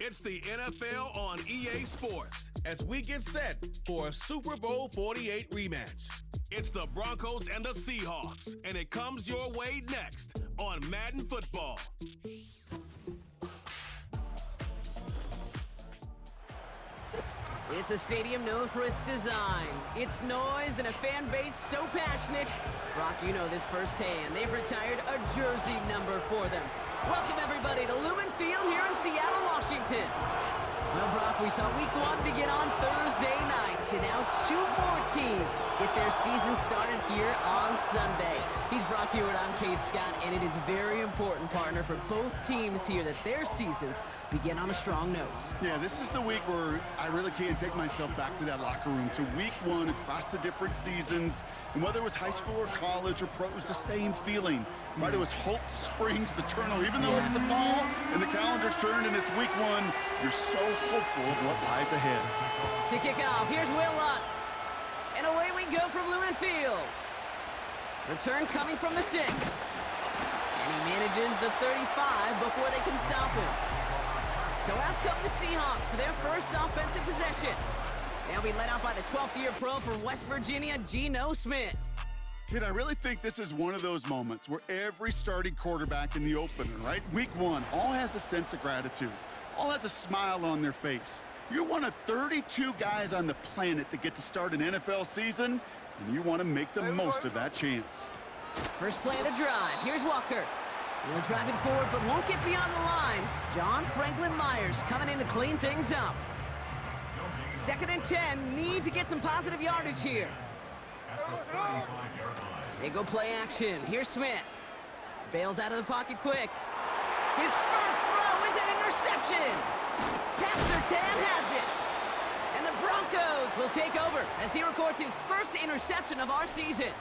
It's the NFL on EA Sports as we get set for a Super Bowl 48 rematch. It's the Broncos and the Seahawks, and it comes your way next on Madden Football. It's a stadium known for its design, its noise, and a fan base so passionate. Brock, you know this firsthand. They've retired a jersey number for them. Welcome, everybody, to Lumen Field here in Seattle, Washington. Well, Brock, we saw Week 1 begin on Thursday night, and now 2 more teams get their season started here on Sunday. He's Brock Hewitt, I'm Kate Scott, and it is very important, partner, for both teams here that their seasons begin on a strong note. Yeah, this is the week where I really can't take myself back to that locker room, to Week 1 across the different seasons. And whether it was high school or college or pro, it was the same feeling. Right, it was hope springs eternal. Even though it's the fall and the calendar's turned and it's Week 1, you're so hopeful of what lies ahead. To kick off, here's Will Lutz. And away we go from Lumen Field. Return coming from the 6. And he manages the 35 before they can stop him. So out come the Seahawks for their first offensive possession. They'll be led out by the 12th-year pro from West Virginia, Geno Smith. Kid, I really think this is one of those moments where every starting quarterback in the opener, right? Week 1, all has a sense of gratitude. All has a smile on their face. You're one of 32 guys on the planet that get to start an NFL season, and you want to make the most of that chance. First play of the drive. Here's Walker. He'll drive it forward, but won't get beyond the line. John Franklin Myers coming in to clean things up. 2nd and 10. Need to get some positive yardage here. They go play action. Here's Smith. Bails out of the pocket quick. His first throw is an interception. Pat Surtain has it. And the Broncos will take over as he records his first interception of our season.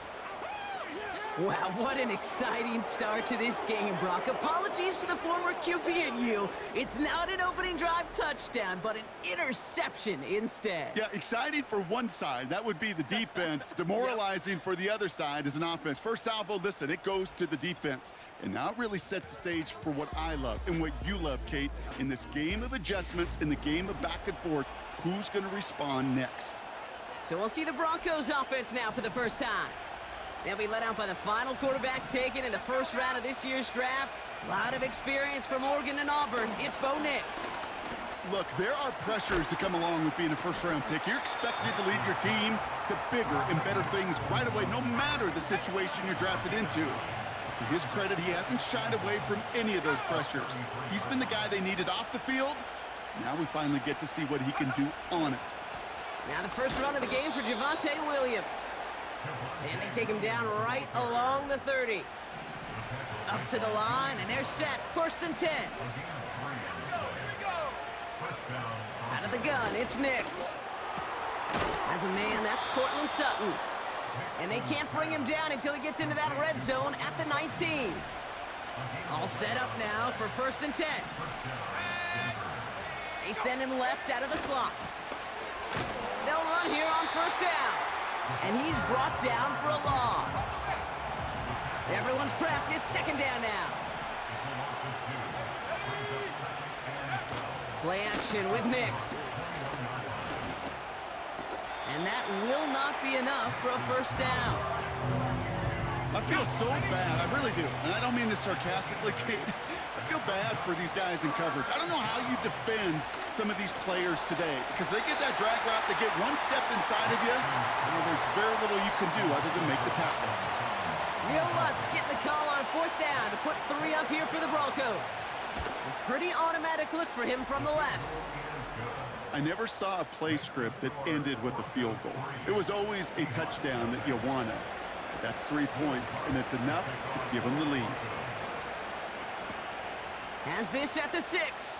Wow, what an exciting start to this game, Brock. Apologies to the former QB and you. It's not an opening drive touchdown, but an interception instead. Yeah, exciting for one side. That would be the defense. Demoralizing for the other side as an offense. First salvo, listen, it goes to the defense. And now it really sets the stage for what I love and what you love, Kate. In this game of adjustments, in the game of back and forth, who's going to respond next? So we'll see the Broncos offense now for the first time. They'll be led out by the final quarterback taken in the first round of this year's draft. A lot of experience from Oregon and Auburn. It's Bo Nix. Look, there are pressures that come along with being a first-round pick. You're expected to lead your team to bigger and better things right away, no matter the situation you're drafted into. To his credit, he hasn't shied away from any of those pressures. He's been the guy they needed off the field. Now we finally get to see what he can do on it. Now the first run of the game for Javonte Williams. And they take him down right along the 30. Up to the line, and they're set. 1st and 10. Out of the gun, it's Nix. As a man, that's Cortland Sutton. And they can't bring him down until he gets into that red zone at the 19. All set up now for 1st and 10. They send him left out of the slot. They'll run here on 1st down. And he's brought down for a loss. Everyone's prepped. It's 2nd down now. Play action with Nix. And that will not be enough for a 1st down. I feel so bad. I really do. And I don't mean this sarcastically, Kate. I feel bad for these guys in coverage. I don't know how you defend some of these players today because they get that drag route, they get one step inside of you, and there's very little you can do other than make the tackle. Will Lutz getting the call on 4th down to put 3 up here for the Broncos. A pretty automatic look for him from the left. I never saw a play script that ended with a field goal. It was always a touchdown that you wanted. That's 3 points, and it's enough to give them the lead. Has this at the 6.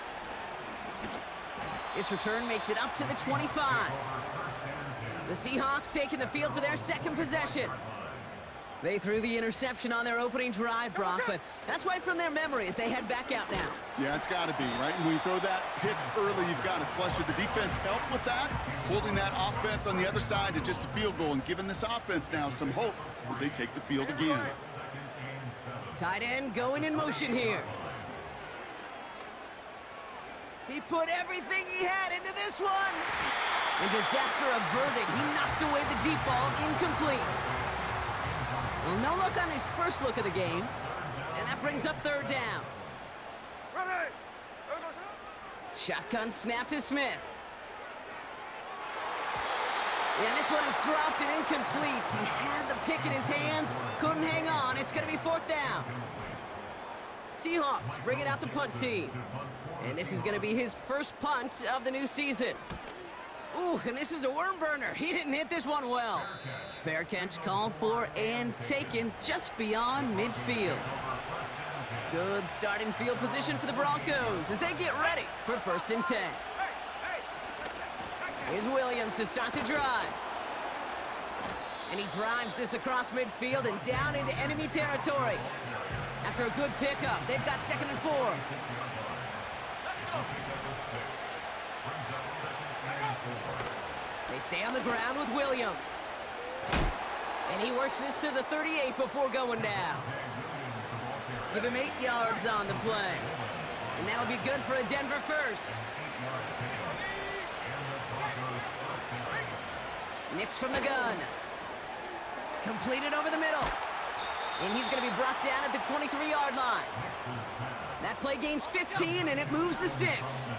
This return makes it up to the 25. The Seahawks taking the field for their 2nd possession. They threw the interception on their opening drive, Brock, but that's right from their memory as they head back out now. Yeah, it's got to be, right? And when you throw that pick early, you've got to flush it. The defense helped with that, holding that offense on the other side to just a field goal and giving this offense now some hope as they take the field again. Tight end going in motion here. He put everything he had into this one. And disaster averted. He knocks away the deep ball, incomplete. Well, no luck on his first look of the game. And that brings up third down. Shotgun snap to Smith. And this one is dropped and incomplete. He had the pick in his hands, couldn't hang on. It's going to be fourth down. Seahawks bring it out the punt team. And this is going to be his first punt of the new season. Ooh, and this is a worm burner. He didn't hit this one well. Fair catch called for and taken just beyond midfield. Good starting field position for the Broncos as they get ready for 1st and 10. Here's Williams to start the drive. And he drives this across midfield and down into enemy territory. After a good pickup, they've got 2nd and 4. They stay on the ground with Williams. And he works this to the 38 before going down. Give him 8 yards on the play. And that'll be good for a Denver first. Nix from the gun. Completed over the middle. And he's going to be brought down at the 23-yard line. That play gains 15, and it moves the sticks.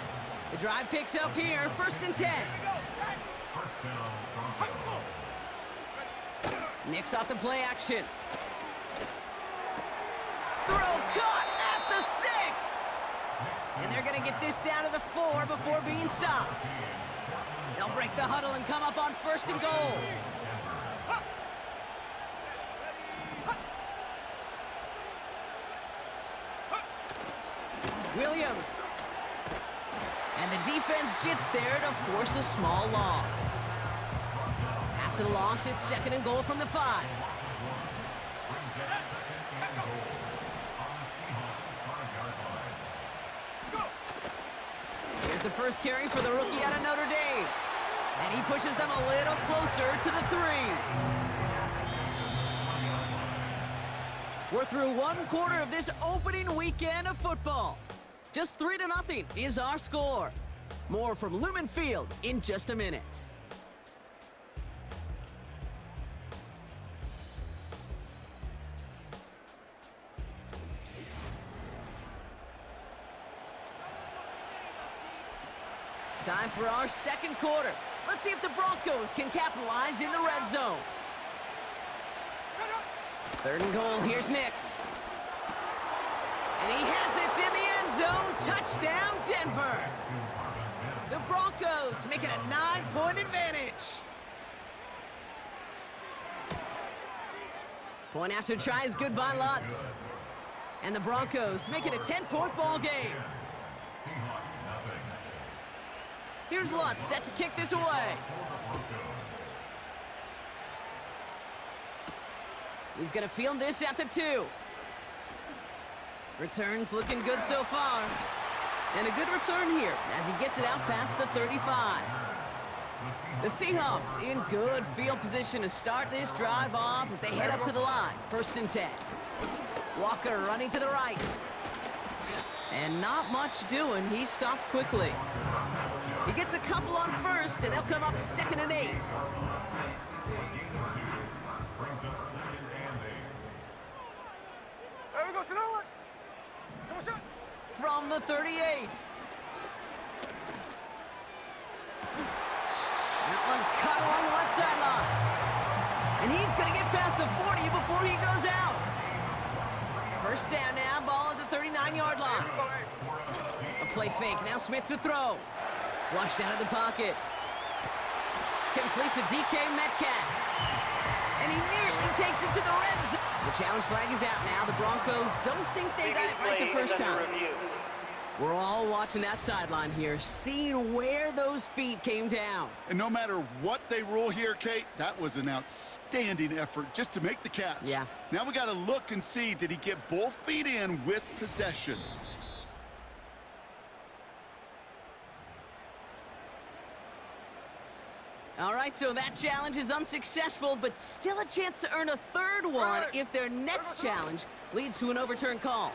The drive picks up here, 1st and 10. Nix off the play action. Throw caught at the 6. And they're going to get this down to the 4 before being stopped. They'll break the huddle and come up on 1st and goal. Williams. And the defense gets there to force a small loss. After the loss, it's 2nd and goal from the 5. Here's the first carry for the rookie out of Notre Dame. And he pushes them a little closer to the 3. We're through 1 quarter of this opening weekend of football. Just 3-0 is our score. More from Lumen Field in just a minute. Time for our 2nd quarter. Let's see if the Broncos can capitalize in the red zone. 3rd and goal, here's Nix. And he has it in the end zone. Touchdown, Denver. The Broncos make it a 9-point advantage. Point after try is good by Lutz. And the Broncos make it a 10-point ball game. Here's Lutz set to kick this away. He's going to field this at the 2. Returns looking good so far. And a good return here as he gets it out past the 35. The Seahawks in good field position to start this drive off as they head up to the line. 1st and 10. Walker running to the right. And not much doing. He stopped quickly. He gets a couple on 1st, and they'll come up 2nd and 8. From the 38. That one's cut along the left sideline. And he's going to get past the 40 before he goes out. 1st down now, ball at the 39-yard line. A play fake, now Smith to throw. Flushed out of the pocket. Complete to DK Metcalf. And he nearly takes it to the red zone. The challenge flag is out now. The Broncos don't think they got it right the first time. We're all watching that sideline here, seeing where those feet came down. And no matter what they rule here, Kate, that was an outstanding effort just to make the catch. Yeah. Now we got to look and see, did he get both feet in with possession? All right, so that challenge is unsuccessful, but still a chance to earn a 3rd one if their next challenge leads to an overturned call.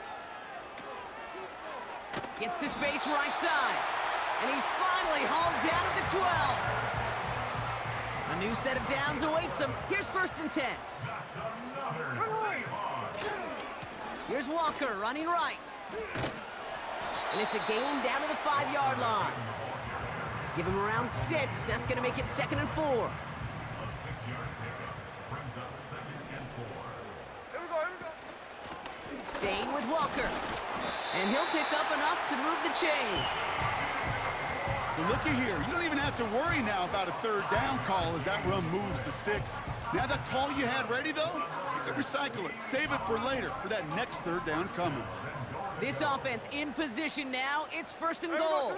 Gets to space right side. And he's finally hauled down at the 12. A new set of downs awaits him. Here's 1st and 10. Here's Walker running right. And it's a gain down to the 5-yard line. Give him around 6. That's going to make it 2nd and 4. Staying with Walker. And he'll pick up enough to move the chains. Well, looky here. You don't even have to worry now about a 3rd down call as that run moves the sticks. Now that call you had ready, though, you can recycle it. Save it for later for that next 3rd down coming. This offense in position now. It's 1st and goal.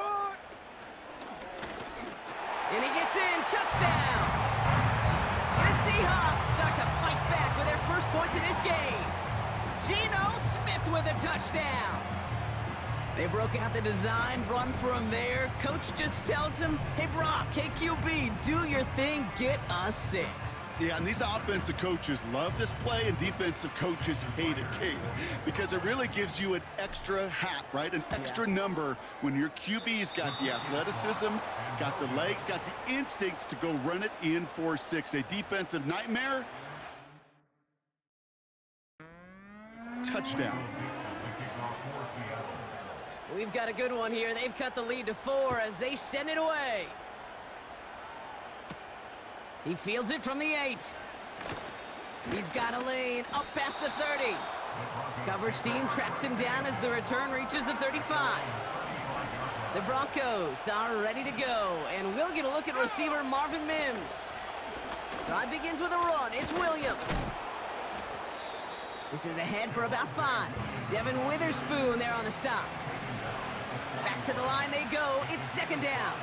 And he gets in. Touchdown. The Seahawks start to fight back with their first points in this game. Geno Smith with a touchdown. They broke out the design run for him there. Coach just tells him, hey, Brock, hey, QB, do your thing, get us 6. Yeah, and these offensive coaches love this play, and defensive coaches hate it, Kate, because it really gives you an extra hat, right? An extra number when your QB's got the athleticism, got the legs, got the instincts to go run it in for 6. A defensive nightmare. Touchdown. We've got a good one here. They've cut the lead to 4 as they send it away. He fields it from the 8. He's got a lane up past the 30. Coverage team tracks him down as the return reaches the 35. The Broncos are ready to go, and we'll get a look at receiver Marvin Mims. Drive begins with a run. It's Williams. This is ahead for about 5. Devin Witherspoon there on the stop. Back to the line they go. It's 2nd down.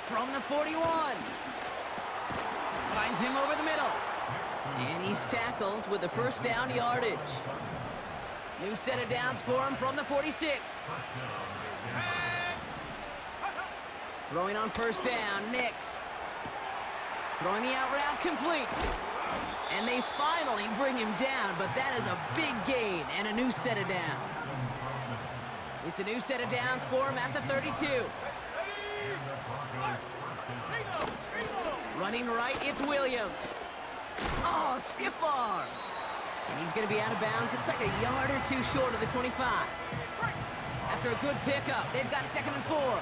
From the 41. Finds him over the middle. And he's tackled with the 1st down yardage. New set of downs for him from the 46. Throwing on 1st down, Nix. Throwing the out route complete. And they finally bring him down, but that is a big gain and a new set of downs. It's a new set of downs for him at the 32. Running right, it's Williams. Oh, stiff arm. And he's going to be out of bounds. Looks like a yard or 2 short of the 25. After a good pickup, they've got 2nd and 4.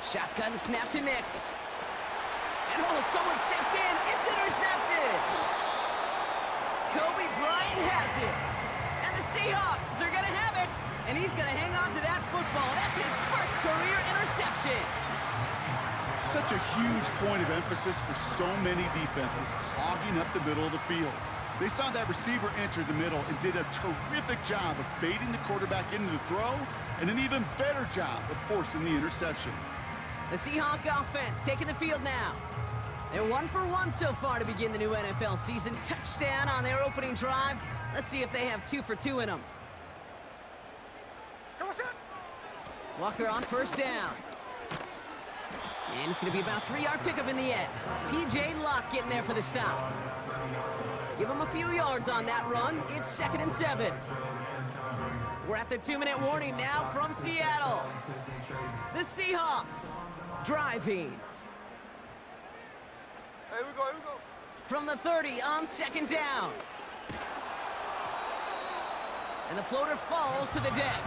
Shotgun snap to Nix. And oh, someone stepped in. It's intercepted. Kobe Bryant has it. And the Seahawks are going to have it. And he's going to hang on to that football. That's his 1st career interception. Such a huge point of emphasis for so many defenses, clogging up the middle of the field. They saw that receiver enter the middle and did a terrific job of baiting the quarterback into the throw, and an even better job of forcing the interception. The Seahawk offense taking the field now. They're 1 for 1 so far to begin the new NFL season. Touchdown on their opening drive. Let's see if they have 2 for 2 in them. Walker on 1st down. And it's going to be about a 3-yard pickup in the end. P.J. Locke getting there for the stop. Give him a few yards on that run. It's 2nd and 7. We're at the 2-minute warning now from Seattle. The Seahawks driving. Here we go. From the 30 on 2nd down. And the floater falls to the deck.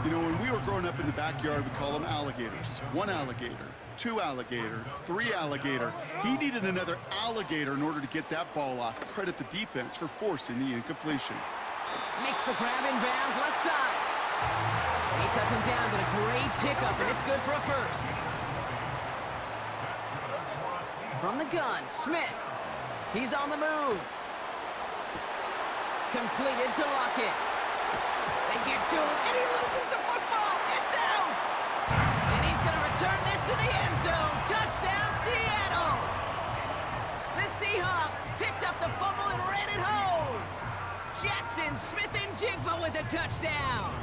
You know, when we were growing up in the backyard, we call them alligators. 1 alligator, 2 alligator, 3 alligator. He needed another alligator in order to get that ball off. Credit the defense for forcing the incompletion. Makes the grab in bounds left side. They touch him down, but a great pickup, and it's good for a 1st. From the gun, Smith. He's on the move. Completed to Lockett. They get to him, and he loses the football. It's out! And he's going to return this to the end zone. Touchdown, Seattle! The Seahawks picked up the fumble and ran it home. Jackson Smith and Jigba with a touchdown.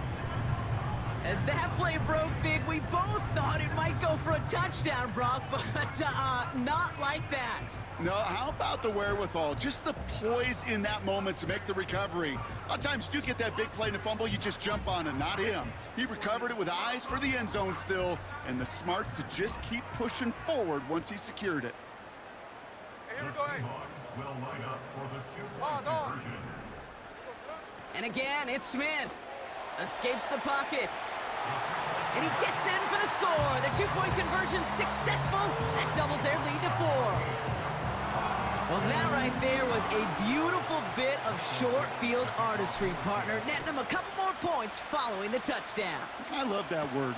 As that play broke big, we both thought it might go for a touchdown, Brock, but not like that. No, how about the wherewithal? Just the poise in that moment to make the recovery. A lot of times you get that big play and a fumble, you just jump on it, not him. He recovered it with eyes for the end zone still, and the smarts to just keep pushing forward once he secured it. The Seahawks will line up for the two-point conversion. And again, it's Smith. Escapes the pocket. And he gets in for the score. The two-point conversion successful. That doubles their lead to 4. Well, that right there was a beautiful bit of short field artistry, partner. Netting them a couple more points following the touchdown. I love that word,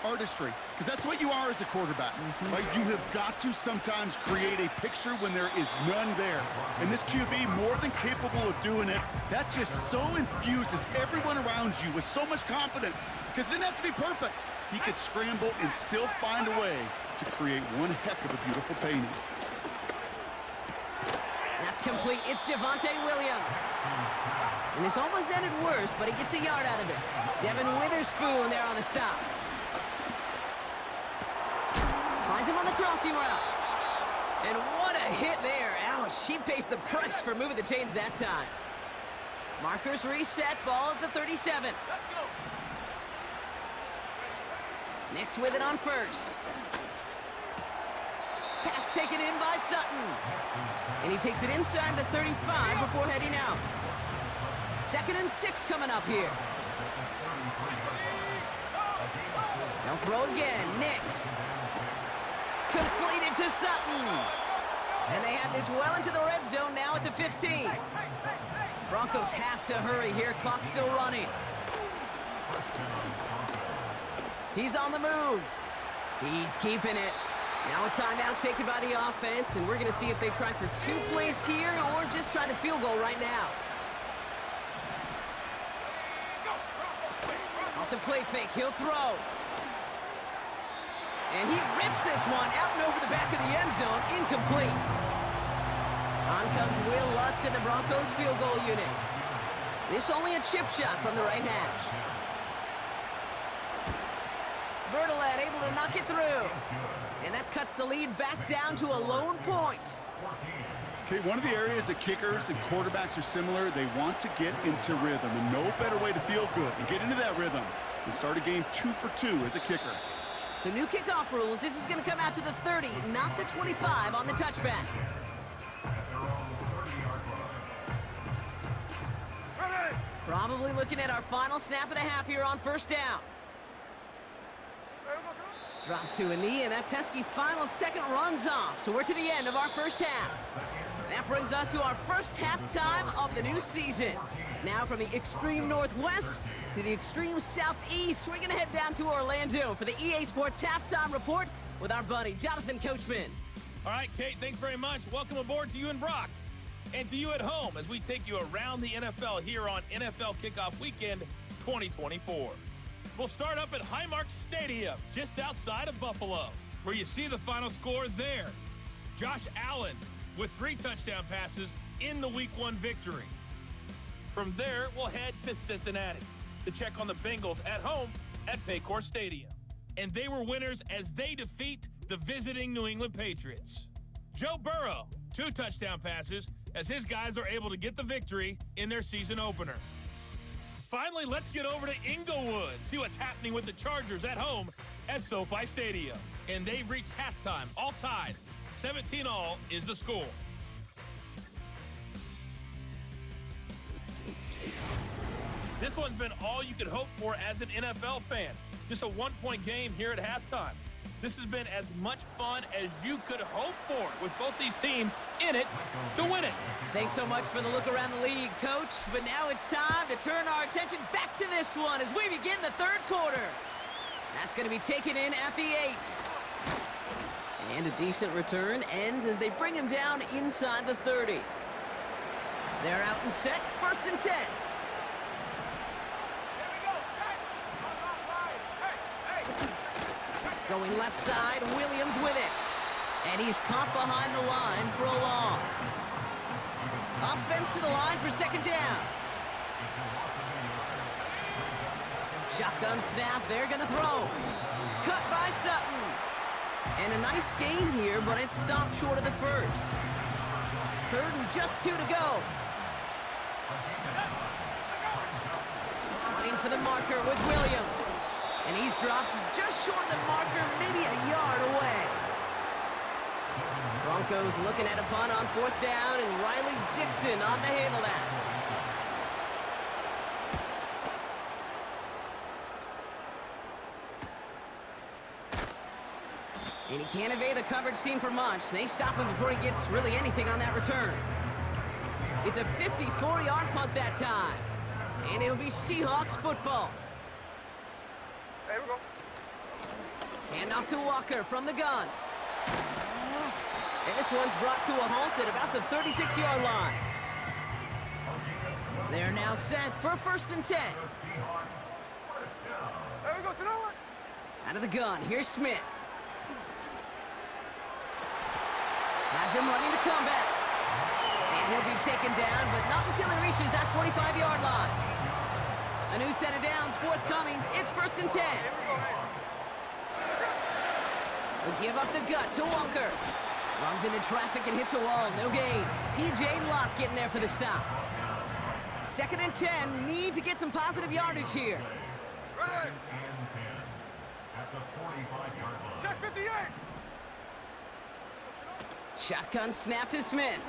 artistry, because that's what you are as a quarterback. Right? You have got to sometimes create a picture when there is none there. And this QB, more than capable of doing it, that just so infuses everyone around you with so much confidence, because it didn't have to be perfect. He could scramble and still find a way to create one heck of a beautiful painting. That's complete. It's Javonte Williams. And this almost ended worse, but he gets a yard out of it. Devin Witherspoon there on the stop. Finds him on the crossing route. And what a hit there. Ouch, she pays the price for moving the chains that time. Markers reset, ball at the 37. Nix with it on first. Pass taken in by Sutton. And he takes it inside the 35 before heading out. 2nd and 6 coming up here. They'll throw again. Nix. Completed to Sutton. And they have this well into the red zone now at the 15. Broncos have to hurry here. Clock's still running. He's on the move. He's keeping it. Now a timeout taken by the offense, and we're going to see if they try for 2 plays here or just try the field goal right now. Off the play fake, he'll throw. And he rips this one out and over the back of the end zone, incomplete. On comes Will Lutz in the Broncos field goal unit. This only a chip shot from the right hash. Bertolet able to knock it through. And that cuts the lead back down to a lone point. Okay, one of the areas that kickers and quarterbacks are similar, they want to get into rhythm. And no better way to feel good and get into that rhythm than start a game 2 for 2 as a kicker. So new kickoff rules. This is going to come out to the 30, not the 25 on the touchback. Probably looking at our final snap of the half here on first down. Drops to a knee, and that pesky final second runs off. So we're to the end of our first half. That brings us to our first halftime of the new season. Now from the extreme northwest to the extreme southeast, we're going to head down to Orlando for the EA Sports Halftime Report with our buddy Jonathan Coachman. All right, Kate, thanks very much. Welcome aboard to you and Brock. And to you at home as we take you around the NFL here on NFL Kickoff Weekend 2024. We'll start up at Highmark Stadium, just outside of Buffalo, where you see the final score there. Josh Allen with 3 touchdown passes in the Week 1 victory. From there, we'll head to Cincinnati to check on the Bengals at home at Paycor Stadium. And they were winners as they defeat the visiting New England Patriots. Joe Burrow, 2 touchdown passes as his guys are able to get the victory in their season opener. Finally, let's get over to Inglewood, see what's happening with the Chargers at home at SoFi Stadium. And they've reached halftime, all tied. 17-all is the score. This one's been all you could hope for as an NFL fan. Just a 1-point game here at halftime. This has been as much fun as you could hope for with both these teams in it to win it. Thanks so much for the look around the league, Coach. But now it's time to turn our attention back to this one as we begin the third quarter. That's going to be taken in at the 8. And a decent return ends as they bring him down inside the 30. They're out and set, 1st and 10. Going left side, Williams with it. And he's caught behind the line for a loss. Offense to the line for 2nd down. Shotgun snap, they're gonna throw. Cut by Sutton. And a nice gain here, but it's stopped short of the first. 3rd and just 2 to go. Running for the marker with Williams. And he's dropped just short of the marker, maybe a yard away. Broncos looking at a punt on 4th down, and Riley Dixon on to handle that. And he can't evade the coverage team for much. They stop him before he gets really anything on that return. It's a 54-yard punt that time. And it'll be Seahawks football. There we go. Handoff to Walker from the gun. And this one's brought to a halt at about the 36-yard line. They're now set for 1st and 10. There we go, Sonoma. Out of the gun, here's Smith. Has him running the comeback. And he'll be taken down, but not until he reaches that 45-yard line. A new set of downs forthcoming. It's 1st and 10. Will give up the gut to Walker. Runs into traffic and hits a wall. No gain. P.J. Locke getting there for the stop. 2nd and 10. Need to get some positive yardage here. Ready. Check 58. Shotgun snap to Smith.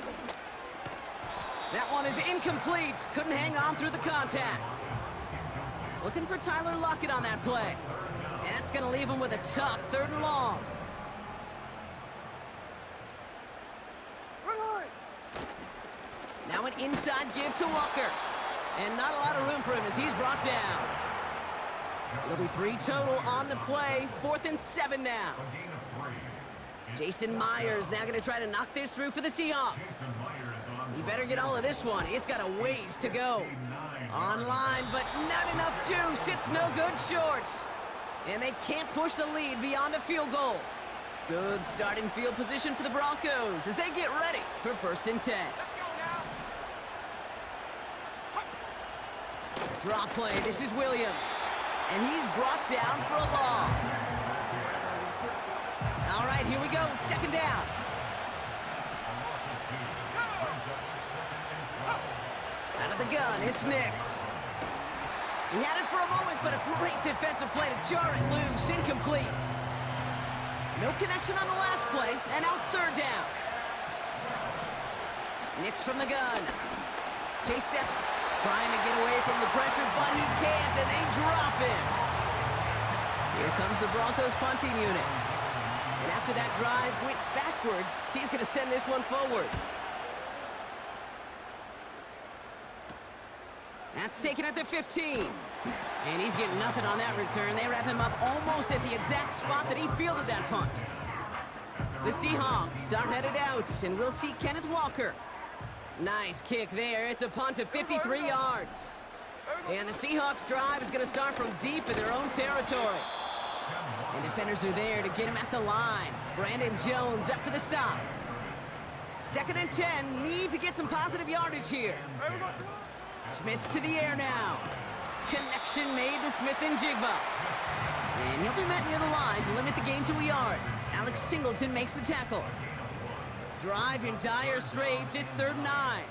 That one is incomplete. Couldn't hang on through the contact. Looking for Tyler Lockett on that play. And that's going to leave him with a tough 3rd and long. Now an inside give to Walker. And not a lot of room for him as he's brought down. It'll be 3 total on the play. 4th and 7 now. Jason Myers now going to try to knock this through for the Seahawks. He better get all of this one. It's got a ways to go. Online, but not enough juice. It's no good short. And they can't push the lead beyond a field goal. Good starting field position for the Broncos as they get ready for 1st and 10. Draw play. This is Williams. And he's brought down for a loss. All right, here we go. 2nd down. Out of the gun, it's Nix. He had it for a moment, but a great defensive play to jar it loose. Incomplete. No connection on the last play, and now it's 3rd down. Nix from the gun. Chase step, trying to get away from the pressure, but he can't, and they drop him. Here comes the Broncos punting unit. And after that drive went backwards, he's going to send this one forward. That's taken at the 15. And he's getting nothing on that return. They wrap him up almost at the exact spot that he fielded that punt. The Seahawks start headed out, and we'll see Kenneth Walker. Nice kick there. It's a punt of 53 yards. And the Seahawks drive is going to start from deep in their own territory. And defenders are there to get him at the line. Brandon Jones up for the stop. 2nd and 10. Need to get some positive yardage here. Smith to the air now. Connection made to Smith and Jigba. And he'll be met near the line to limit the gain to a yard. Alex Singleton makes the tackle. Drive in dire straits. It's 3rd and 9.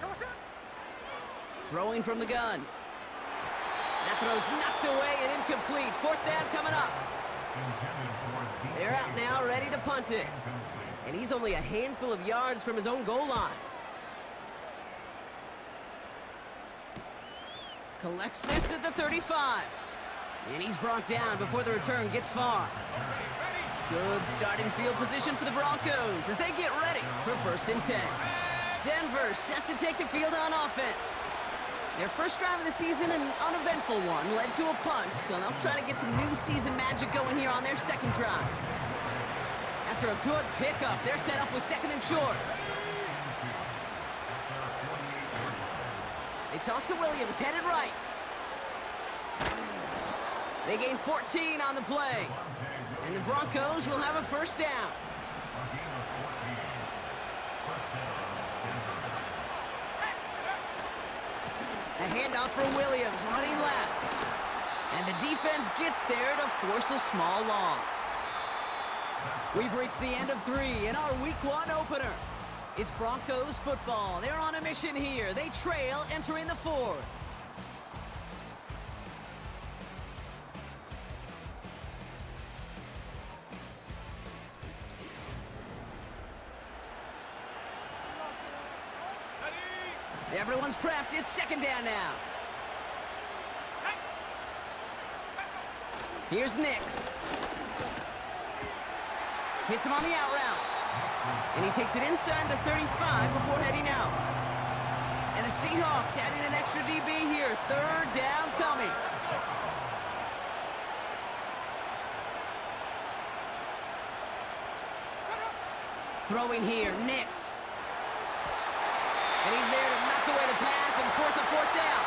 Throwing from the gun. That throw's knocked away and incomplete. 4th down coming up. They're out now, ready to punt it. And he's only a handful of yards from his own goal line. Collects this at the 35. And he's brought down before the return gets far. Good starting field position for the Broncos as they get ready for 1st and 10. Denver set to take the field on offense. Their first drive of the season, an uneventful one, led to a punt, so they'll try to get some new season magic going here on their 2nd drive. After a good pickup, they're set up with 2nd and short. They toss to Williams, headed right. They gain 14 on the play. And the Broncos will have a 1st down. A handoff for Williams, running left. And the defense gets there to force a small loss. We've reached the end of 3 in our Week 1 opener. It's Broncos football. They're on a mission here. They trail entering the 4th. Everyone's prepped. It's 2nd down now. Here's Nix. Hits him on the out route. And he takes it inside the 35 before heading out. And the Seahawks adding an extra DB here. 3rd down coming. Throwing here, Nix. And he's there to knock away the pass and force a 4th down.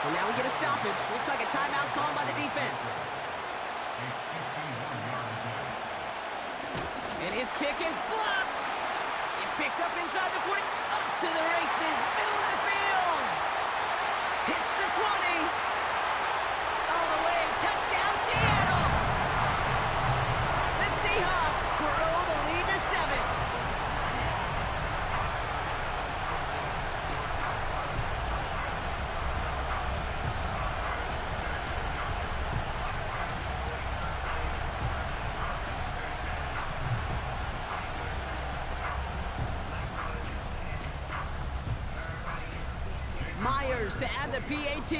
So now we get a stoppage. Looks like a timeout called by the defense. And his kick is blocked. It's picked up inside the 40. Up to the races. Middle of the field. Hits the 20. All the way. Touchdown, Seattle. The Seahawks grow the lead to 7. Myers to add the PAT.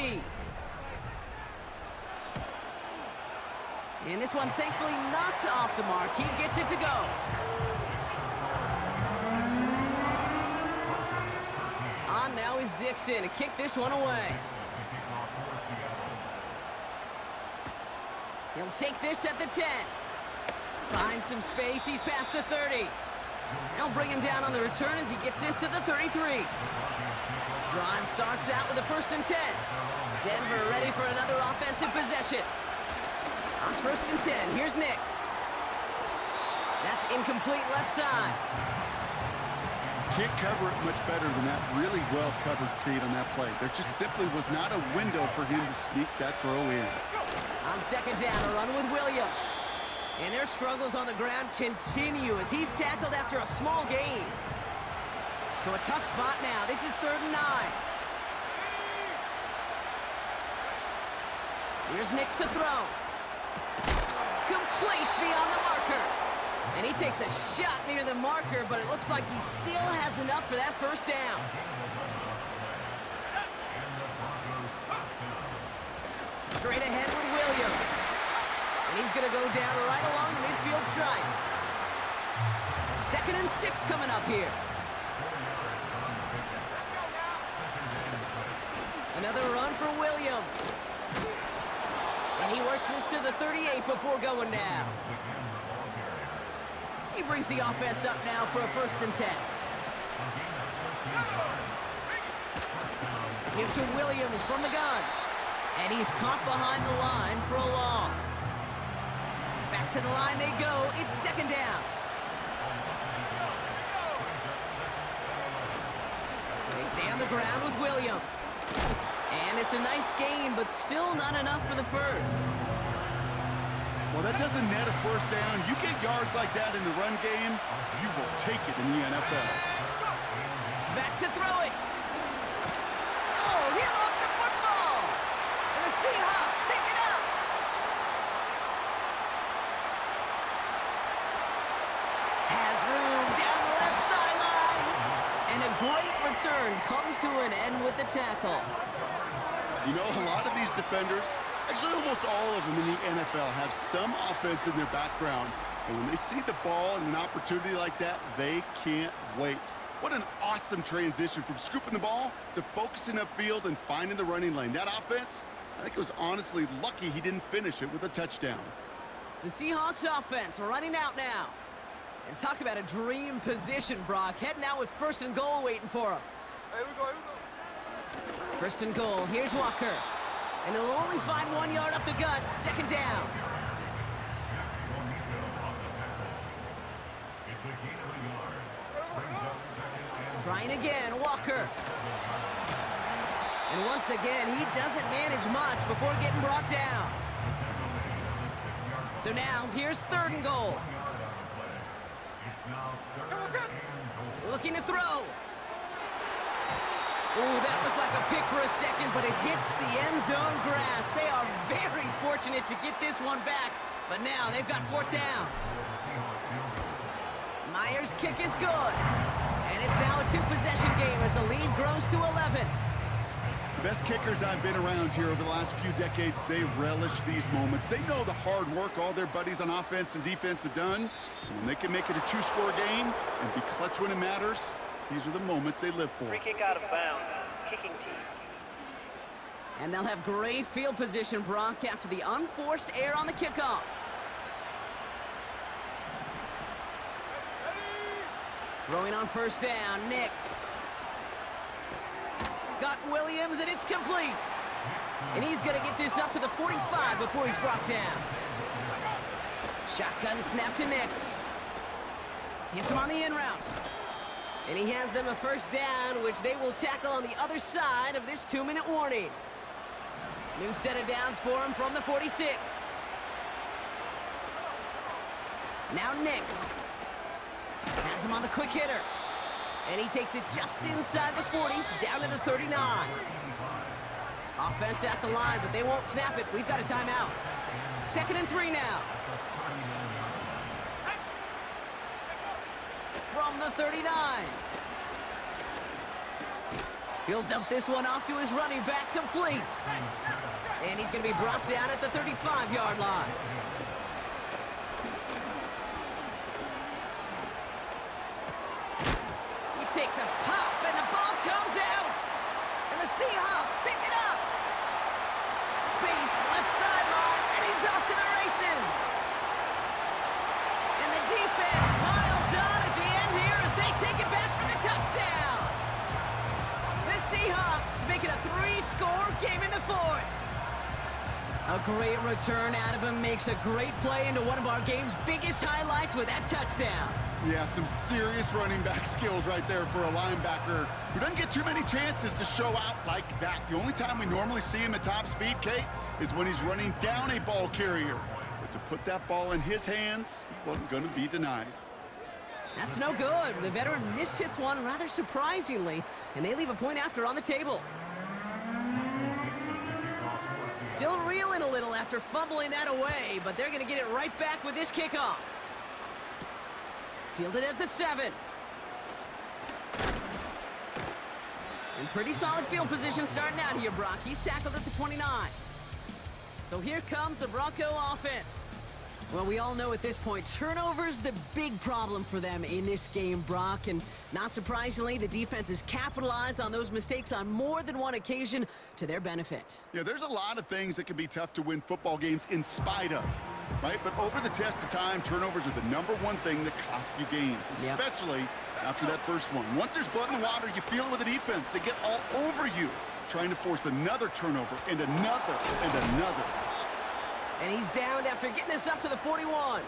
And this one thankfully not off the mark. He gets it to go. On now is Dixon to kick this one away. He'll take this at the 10. Finds some space. He's past the 30. They'll bring him down on the return as he gets this to the 33. Drive starts out with a 1st and 10. Denver ready for another offensive possession. On 1st and 10, here's Nix. That's incomplete left side. Can't cover it much better than that. Really well covered, Pete, on that play. There just simply was not a window for him to sneak that throw in. On 2nd down, a run with Williams. And their struggles on the ground continue as he's tackled after a small gain. So a tough spot now. This is 3rd and 9. Here's Nix to throw. Complete beyond the marker. And he takes a shot near the marker, but it looks like he still has enough for that 1st down. Straight ahead with Williams. And he's going to go down right along the midfield stripe. 2nd and 6 coming up here. Another run for Williams. And he works this to the 38 before going down. He brings the offense up now for a 1st and 10. Give to Williams from the gun. And he's caught behind the line for a loss. Back to the line they go. It's 2nd down. They stay on the ground with Williams. And it's a nice gain, but still not enough for the 1st. Well, that doesn't net a 1st down. You get yards like that in the run game, you will take it in the NFL. Back to throw it. Oh, he lost the football. And the Seahawks pick it up. Has room down the left sideline. And a great return comes to an end with the tackle. You know, a lot of these defenders, actually almost all of them in the NFL, have some offense in their background. And when they see the ball and an opportunity like that, they can't wait. What an awesome transition from scooping the ball to focusing upfield and finding the running lane. That offense, I think it was honestly lucky he didn't finish it with a touchdown. The Seahawks offense running out now. And talk about a dream position, Brock. Heading out with 1st and goal waiting for him. Here we go. 1st and goal. Here's Walker. And he'll only find 1 yard up the gut. 2nd down. Trying again. Walker. And once again, he doesn't manage much before getting brought down. So now, here's 3rd and goal. Looking to throw. Ooh, that looked like a pick for a second, but it hits the end zone grass. They are very fortunate to get this one back, but now they've got 4th down. Myers' kick is good, and it's now a 2-possession game as the lead grows to 11. Best kickers I've been around here over the last few decades, they relish these moments. They know the hard work all their buddies on offense and defense have done. And when they can make it a 2-score game and be clutch when it matters, these are the moments they live for. Free kick out of bounds. Kicking team. And they'll have great field position, Brock, after the unforced error on the kickoff. Throwing on 1st down, Nix. Got Williams, and it's complete. And he's going to get this up to the 45 before he's brought down. Shotgun snap to Nix. Hits him on the in route. And he has them a 1st down, which they will tackle on the other side of this 2-minute warning. New set of downs for him from the 46. Now Nix. Has him on the quick hitter. And he takes it just inside the 40, down to the 39. Offense at the line, but they won't snap it. We've got a timeout. 2nd and 3 now. From the 39. He'll dump this one off to his running back, complete. And he's going to be brought down at the 35-yard line. He takes a pop, and the ball comes out. And the Seahawks pick it up. Space, left sideline, and he's off to the races. And the defense piles on at the end here as they take it back for the touchdown. The Seahawks make it a 3-score game in the 4th. A great return out of him, makes a great play into one of our game's biggest highlights with that touchdown. Yeah, some serious running back skills right there for a linebacker who doesn't get too many chances to show out like that. The only time we normally see him at top speed, Kate, is when he's running down a ball carrier. But to put that ball in his hands, he wasn't going to be denied. That's no good. The veteran mishits one rather surprisingly, and they leave a point after on the table. Still reeling a little after fumbling that away, but they're going to get it right back with this kickoff. Fielded at the 7. In pretty solid field position starting out here, Brock. He's tackled at the 29. So here comes the Bronco offense. Well, we all know at this point, turnovers the big problem for them in this game, Brock. And not surprisingly, the defense has capitalized on those mistakes on more than one occasion to their benefit. Yeah, there's a lot of things that can be tough to win football games in spite of, right? But over the test of time, turnovers are the #1 thing that cost you games, especially after that first one. Once there's blood in the water, you feel it with the defense. They get all over you, trying to force another turnover and another and another. And he's downed after getting this up to the 41.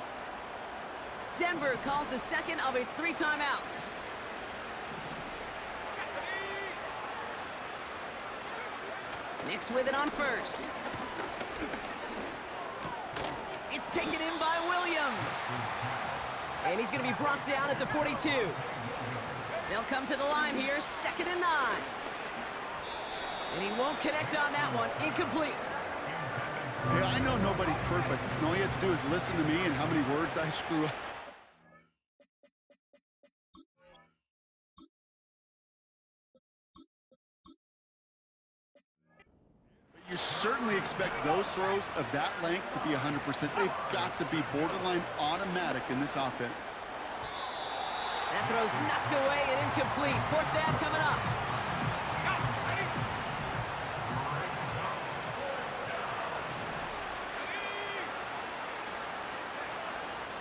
Denver calls the second of its 3 timeouts. Nix with it on 1st. It's taken in by Williams. And he's going to be brought down at the 42. They'll come to the line here, 2nd and 9. And he won't connect on that one. Incomplete. Yeah, I know nobody's perfect. And all you have to do is listen to me and how many words I screw up. But you certainly expect those throws of that length to be 100%. They've got to be borderline automatic in this offense. That throw's knocked away and incomplete. 4th down coming up.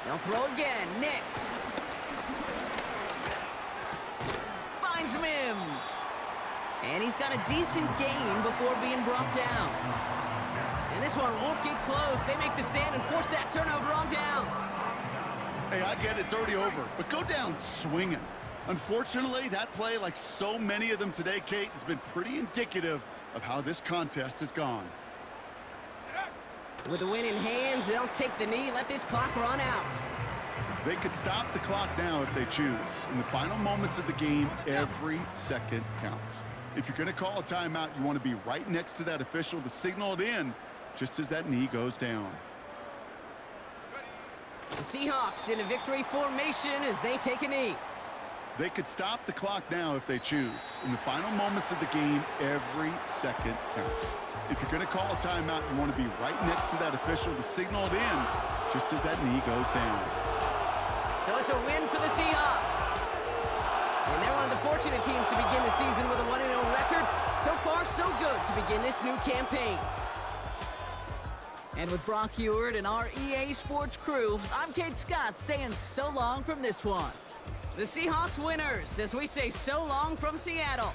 They'll throw again. Nix. Finds Mims. And he's got a decent gain before being brought down. And this one won't get close. They make the stand and force that turnover on downs. Hey, I get it. It's already over. But go down swinging. Unfortunately, that play, like so many of them today, Kate, has been pretty indicative of how this contest has gone. With the win in hands, they'll take the knee, let this clock run out. They could stop the clock now if they choose. In the final moments of the game, every second counts. If you're going to call a timeout, you want to be right next to that official to signal it in just as that knee goes down. The Seahawks in a victory formation as they take a knee. They could stop the clock now if they choose. In the final moments of the game, every second counts. If you're going to call a timeout, you want to be right next to that official to signal it in just as that knee goes down. So it's a win for the Seahawks. And they're one of the fortunate teams to begin the season with a 1-0 record. So far, so good to begin this new campaign. And with Brock Heward and our EA Sports crew, I'm Kate Scott saying so long from this one. The Seahawks winners as we say so long from Seattle.